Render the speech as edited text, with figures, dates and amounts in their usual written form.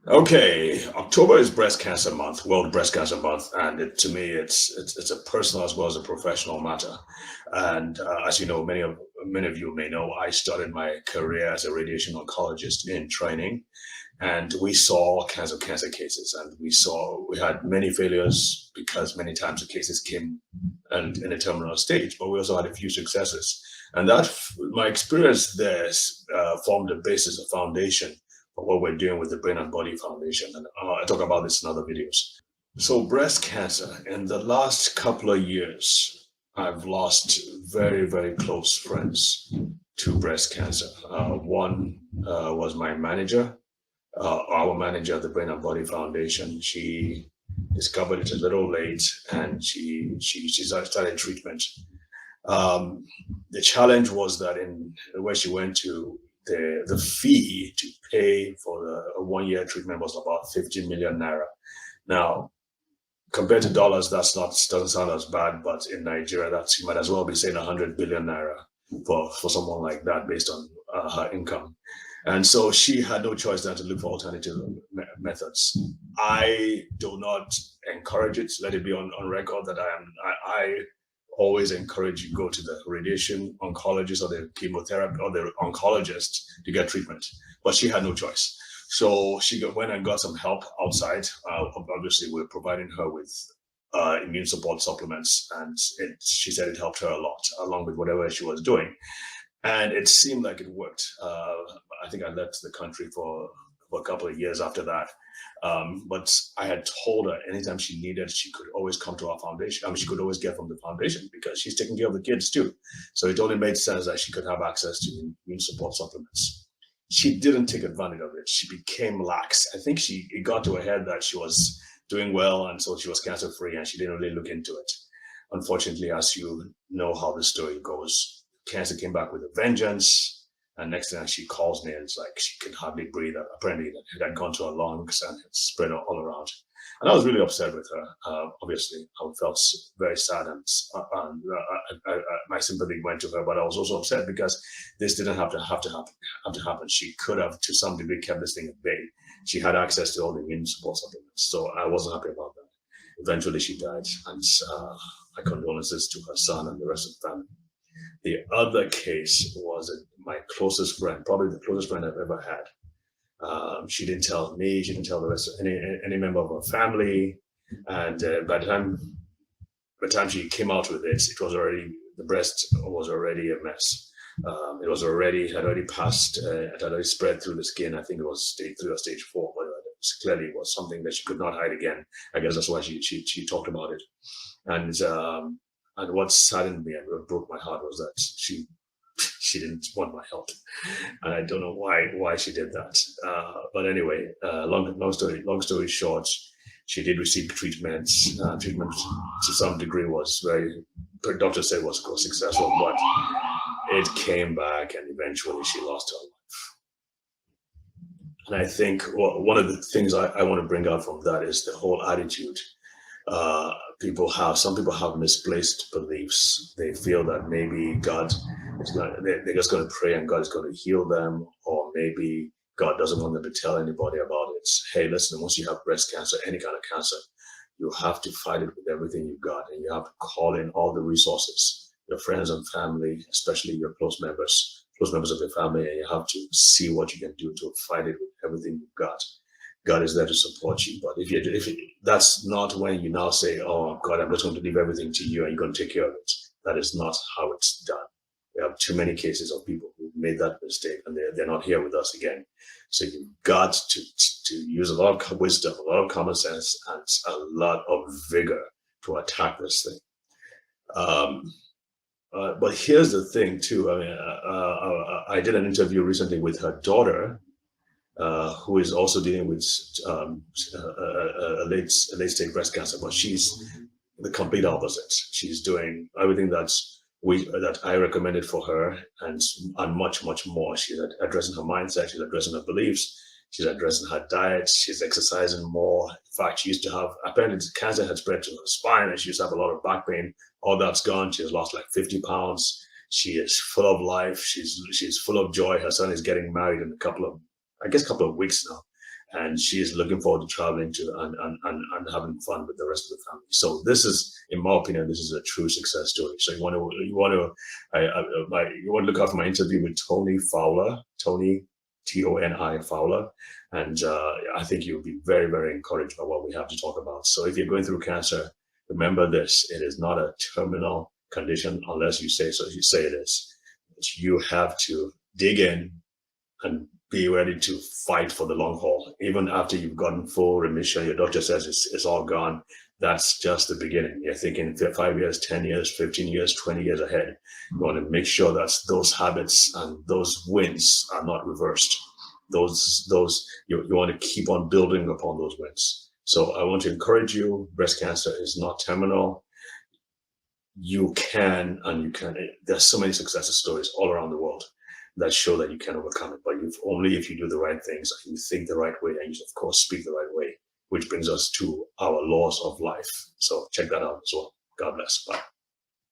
Okay, October is Breast Cancer Month, World Breast Cancer Month, and to me, it's a personal as well as a professional matter. And as you know, many of you may know, I started my career as a radiation oncologist in training, and we saw kinds of cancer cases, and we had many failures because many times the cases came and in a terminal stage, but we also had a few successes, and my experience there formed the basis, a foundation for what we're doing with the Brain and Body Foundation, and I talk about this in other videos. So breast cancer, in the last couple of years, I've lost very close friends to breast cancer. One was my manager, our manager at the Brain and Body Foundation. She discovered it a little late, and she started treatment. Um, the challenge was that in where she went to, the fee to pay for a 1 year treatment was about 50 million naira. Now, compared to dollars, that's not doesn't sound as bad, but in Nigeria, that's you might as well be saying 100 billion naira for someone like that based on her income. And so she had no choice than to look for alternative methods. I do not encourage it. Let it be on record that I always encourage you go to the radiation oncologist or the chemotherapy or the oncologist to get treatment. But she had no choice. So went and got some help outside. Obviously, we're providing her with immune support supplements, and she said it helped her a lot, along with whatever she was doing. And it seemed like it worked. I think I left the country for a couple of years after that. But I had told her anytime she needed, she could always come to our foundation. I mean, she could always get from the foundation because she's taking care of the kids too. So it only made sense that she could have access to immune support supplements. She didn't take advantage of it. She became lax. I think it got to her head that she was doing well, and so she was cancer free, and she didn't really look into it. Unfortunately, as you know how the story goes, cancer came back with a vengeance. And next thing she calls me and it's like she can hardly breathe. Apparently, it had gone to her lungs and it spread all around. And I was really upset with her. Obviously, I felt very sad, and my sympathy went to her. But I was also upset because this didn't have to happen. She could have, to some degree, kept this thing at bay. She had access to all the immune support supplements, so I wasn't happy about that. Eventually, she died, and my condolences to her son and the rest of the family. The other case was my closest friend, probably the closest friend I've ever had. She didn't tell me. She didn't tell the rest of any member of her family. And by the time she came out with it was already the breast was already a mess. It was already had already passed. It had already spread through the skin. I think it was stage 3 or stage 4, but clearly it was something that she could not hide again. I guess that's why she talked about it. And what saddened me and what broke my heart was that she didn't want my help, and I don't know why she did that. But anyway, long story short, she did receive treatment. Treatment to some degree was very. The doctor said was successful, but it came back, and eventually she lost her life. And I think one of the things I want to bring out from that is the whole attitude. Some people have misplaced beliefs. They feel that maybe they're just going to pray and God is going to heal them, or maybe God doesn't want them to tell anybody about it. Hey, listen, once you have breast cancer, any kind of cancer, you have to fight it with everything you've got, and you have to call in all the resources, your friends and family, especially your close members of your family, and you have to see what you can do to fight it with everything you've got. God is there to support you. But that's not when you now say, "Oh God, I'm just going to leave everything to you and you're going to take care of it." That is not how it's done. We have too many cases of people who made that mistake, and they're not here with us again. So you've got to use a lot of wisdom, a lot of common sense, and a lot of vigor to attack this thing. Um, but here's the thing, too. I mean, I did an interview recently with her daughter, who is also dealing with a late stage breast cancer, but she's the complete opposite. She's doing everything that I recommended for her, and much more. She's addressing her mindset. She's addressing her beliefs. She's addressing her diet. She's exercising more. In fact, she used to have, apparently cancer had spread to her spine, and she used to have a lot of back pain. All that's gone. She has lost like 50 pounds. She is full of life. She's full of joy. Her son is getting married in a couple of weeks now, and she is looking forward to traveling to and having fun with the rest of the family. So this is, in my opinion, this is a true success story. So you want to look out for my interview with Tony Fowler, Tony Toni Fowler, and I think you'll be very, very encouraged by what we have to talk about. So if you're going through cancer, remember this: it is not a terminal condition unless you say so. You say it is. But you have to dig in and be ready to fight for the long haul. Even after you've gotten full remission, your doctor says it's all gone. That's just the beginning. You're thinking 5 years, 10 years, 15 years, 20 years ahead. You want to make sure that those habits and those wins are not reversed. You want to keep on building upon those wins. So I want to encourage you. Breast cancer is not terminal. You can, there's so many success stories all around the world that show that you can overcome it, but only if you do the right things, you think the right way, and you, of course, speak the right way, which brings us to our laws of life. So check that out as well. God bless. Bye.